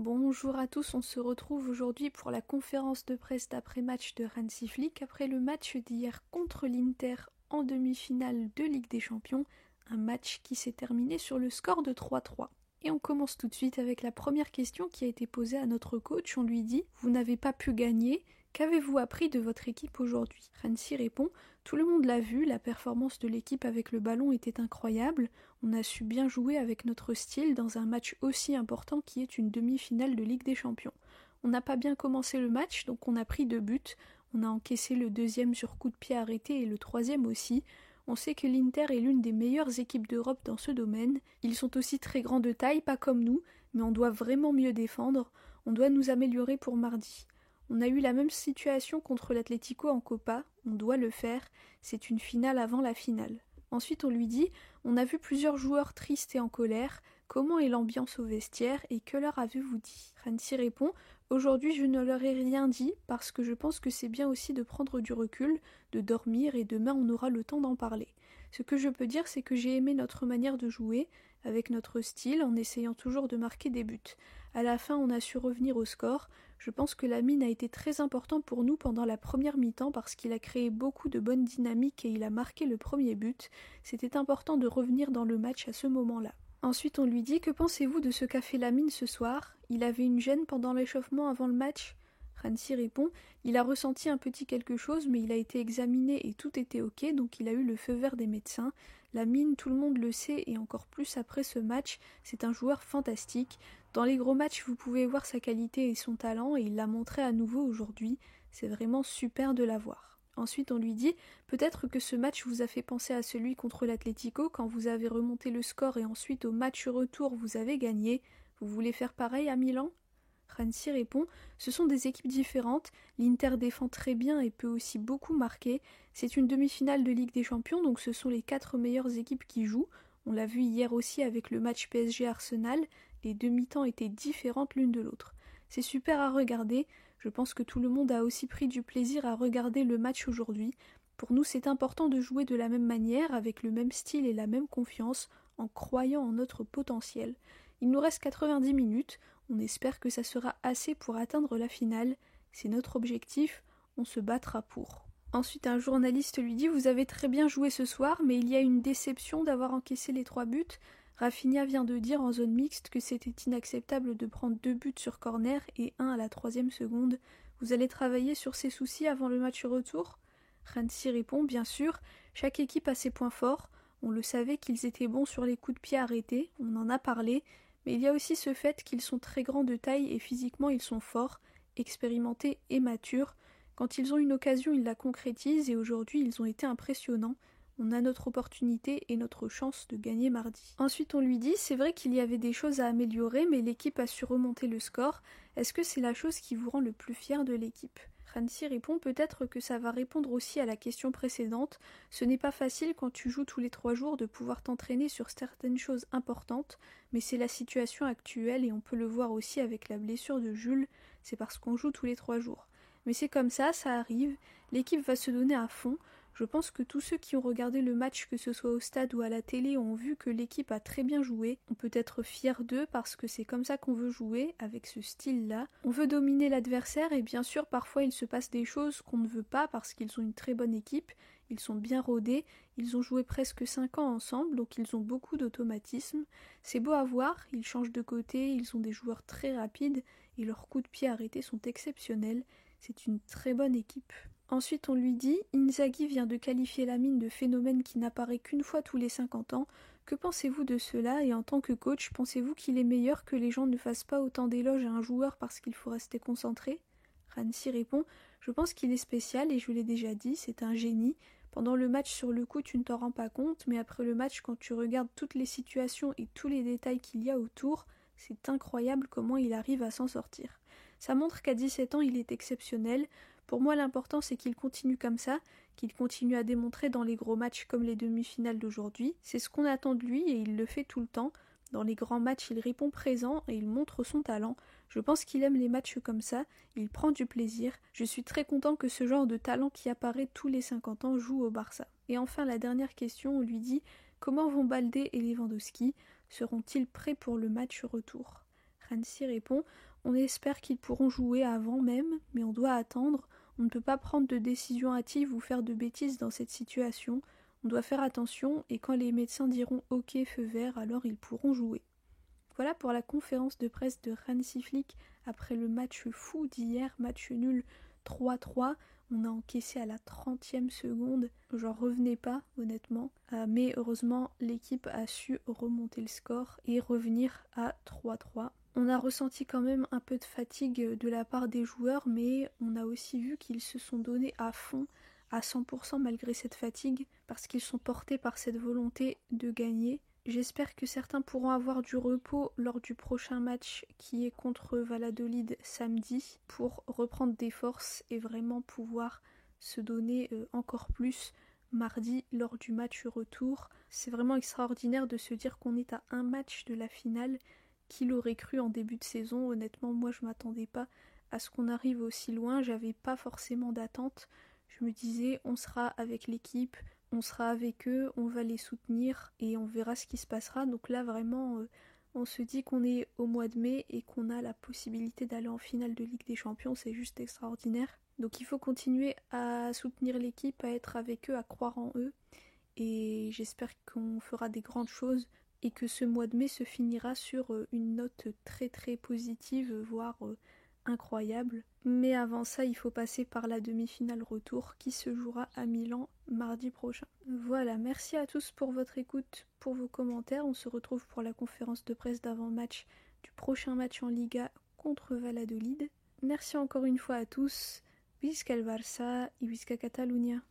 Bonjour à tous, on se retrouve aujourd'hui pour la conférence de presse d'après-match de Hansi Flick après le match d'hier contre l'Inter en demi-finale de Ligue des Champions, un match qui s'est terminé sur le score de 3-3. Et on commence tout de suite avec la première question qui a été posée à notre coach. On lui dit « Vous n'avez pas pu gagner, qu'avez-vous appris de votre équipe aujourd'hui ?» Hansi répond « Tout le monde l'a vu, la performance de l'équipe avec le ballon était incroyable. On a su bien jouer avec notre style dans un match aussi important qui est une demi-finale de Ligue des Champions. On n'a pas bien commencé le match, donc on a pris 2 buts. On a encaissé le deuxième sur coup de pied arrêté et le troisième aussi. On sait que l'Inter est l'une des meilleures équipes d'Europe dans ce domaine. Ils sont aussi très grands de taille, pas comme nous, mais on doit vraiment mieux défendre. On doit nous améliorer pour mardi. On a eu la même situation contre l'Atlético en Copa, on doit le faire, c'est une finale avant la finale. Ensuite on lui dit « On a vu plusieurs joueurs tristes et en colère, comment est l'ambiance au vestiaire et que leur avez-vous dit ?» Hansi répond « Aujourd'hui je ne leur ai rien dit parce que je pense que c'est bien aussi de prendre du recul, de dormir et demain on aura le temps d'en parler. Ce que je peux dire c'est que j'ai aimé notre manière de jouer, avec notre style en essayant toujours de marquer des buts. À la fin on a su revenir au score. Je pense que Lamine a été très important pour nous pendant la première mi-temps parce qu'il a créé beaucoup de bonne dynamique et il a marqué le premier but. C'était important de revenir dans le match à ce moment-là. » Ensuite on lui dit « Que pensez-vous de ce qu'a fait Lamine ce soir ? Il avait une gêne pendant l'échauffement avant le match ?» Hansi répond « Il a ressenti un petit quelque chose mais il a été examiné et tout était ok donc il a eu le feu vert des médecins. Lamine, tout le monde le sait et encore plus après ce match, c'est un joueur fantastique. Dans les gros matchs, vous pouvez voir sa qualité et son talent et il l'a montré à nouveau aujourd'hui. C'est vraiment super de l'avoir. » Ensuite, on lui dit « Peut-être que ce match vous a fait penser à celui contre l'Atlético quand vous avez remonté le score et ensuite au match retour vous avez gagné. Vous voulez faire pareil à Milan ?» Hansi répond « Ce sont des équipes différentes, l'Inter défend très bien et peut aussi beaucoup marquer. C'est une demi-finale de Ligue des Champions, donc ce sont les 4 meilleures équipes qui jouent. On l'a vu hier aussi avec le match PSG-Arsenal, les demi-temps étaient différentes l'une de l'autre. C'est super à regarder, je pense que tout le monde a aussi pris du plaisir à regarder le match aujourd'hui. Pour nous c'est important de jouer de la même manière, avec le même style et la même confiance, en croyant en notre potentiel. Il nous reste 90 minutes, on espère que ça sera assez pour atteindre la finale. C'est notre objectif, on se battra pour. » Ensuite, un journaliste lui dit « Vous avez très bien joué ce soir, mais il y a une déception d'avoir encaissé les 3 buts. Rafinha vient de dire en zone mixte que c'était inacceptable de prendre 2 buts sur corner et 1 à la 3e seconde. Vous allez travailler sur ces soucis avant le match retour ?» Hansi répond « Bien sûr, chaque équipe a ses points forts. On le savait qu'ils étaient bons sur les coups de pied arrêtés, on en a parlé. Mais il y a aussi ce fait qu'ils sont très grands de taille et physiquement ils sont forts, expérimentés et matures. Quand ils ont une occasion, ils la concrétisent et aujourd'hui ils ont été impressionnants. On a notre opportunité et notre chance de gagner mardi. » Ensuite on lui dit « C'est vrai qu'il y avait des choses à améliorer, mais l'équipe a su remonter le score. Est-ce que c'est la chose qui vous rend le plus fier de l'équipe ?» Hansi répond « Peut-être que ça va répondre aussi à la question précédente. Ce n'est pas facile quand tu joues tous les 3 jours de pouvoir t'entraîner sur certaines choses importantes, mais c'est la situation actuelle et on peut le voir aussi avec la blessure de Jules, c'est parce qu'on joue tous les 3 jours. Mais c'est comme ça arrive, l'équipe va se donner à fond. Je pense que tous ceux qui ont regardé le match, que ce soit au stade ou à la télé, ont vu que l'équipe a très bien joué. On peut être fier d'eux parce que c'est comme ça qu'on veut jouer, avec ce style-là. On veut dominer l'adversaire et bien sûr parfois il se passe des choses qu'on ne veut pas parce qu'ils ont une très bonne équipe, ils sont bien rodés, ils ont joué presque 5 ans ensemble, donc ils ont beaucoup d'automatisme. C'est beau à voir, ils changent de côté, ils ont des joueurs très rapides et leurs coups de pied arrêtés sont exceptionnels. C'est une très bonne équipe. Ensuite on lui dit « Inzaghi vient de qualifier Lamine de phénomène qui n'apparaît qu'une fois tous les 50 ans. Que pensez-vous de cela et en tant que coach, pensez-vous qu'il est meilleur que les gens ne fassent pas autant d'éloges à un joueur parce qu'il faut rester concentré ?» Hansi répond « Je pense qu'il est spécial et je l'ai déjà dit, c'est un génie. Pendant le match sur le coup tu ne t'en rends pas compte, mais après le match quand tu regardes toutes les situations et tous les détails qu'il y a autour, c'est incroyable comment il arrive à s'en sortir. Ça montre qu'à 17 ans il est exceptionnel. Pour moi l'important c'est qu'il continue comme ça, qu'il continue à démontrer dans les gros matchs comme les demi-finales d'aujourd'hui. C'est ce qu'on attend de lui et il le fait tout le temps. Dans les grands matchs il répond présent et il montre son talent. Je pense qu'il aime les matchs comme ça, il prend du plaisir. Je suis très content que ce genre de talent qui apparaît tous les 50 ans joue au Barça. Et enfin la dernière question, on lui dit « Comment vont Baldé et Lewandowski ? Seront-ils prêts pour le match retour ?» Hansi répond On espère qu'ils pourront jouer avant même, mais on doit attendre. On ne peut pas prendre de décision hâtive ou faire de bêtises dans cette situation. On doit faire attention et quand les médecins diront OK, feu vert, alors ils pourront jouer. Voilà pour la conférence de presse de Hansi Flick après le match fou d'hier, match nul 3-3. On a encaissé à la 30e seconde, j'en revenais pas honnêtement, mais heureusement l'équipe a su remonter le score et revenir à 3-3. On a ressenti quand même un peu de fatigue de la part des joueurs, mais on a aussi vu qu'ils se sont donnés à fond, à 100% malgré cette fatigue, parce qu'ils sont portés par cette volonté de gagner. J'espère que certains pourront avoir du repos lors du prochain match qui est contre Valladolid samedi pour reprendre des forces et vraiment pouvoir se donner encore plus mardi lors du match retour. C'est vraiment extraordinaire de se dire qu'on est à un match de la finale. Qui l'aurait cru en début de saison? Honnêtement, moi je m'attendais pas à ce qu'on arrive aussi loin, j'avais pas forcément d'attente. Je me disais on sera avec l'équipe, on sera avec eux, on va les soutenir et on verra ce qui se passera. Donc là vraiment on se dit qu'on est au mois de mai et qu'on a la possibilité d'aller en finale de Ligue des Champions, c'est juste extraordinaire. Donc il faut continuer à soutenir l'équipe, à être avec eux, à croire en eux et j'espère qu'on fera des grandes choses et que ce mois de mai se finira sur une note très très positive, voire incroyable. Mais avant ça, il faut passer par la demi-finale retour qui se jouera à Milan mardi prochain. Voilà, merci à tous pour votre écoute, pour vos commentaires. On se retrouve pour la conférence de presse d'avant-match du prochain match en Liga contre Valladolid. Merci encore une fois à tous. Visca el Barça et Visca Catalunya.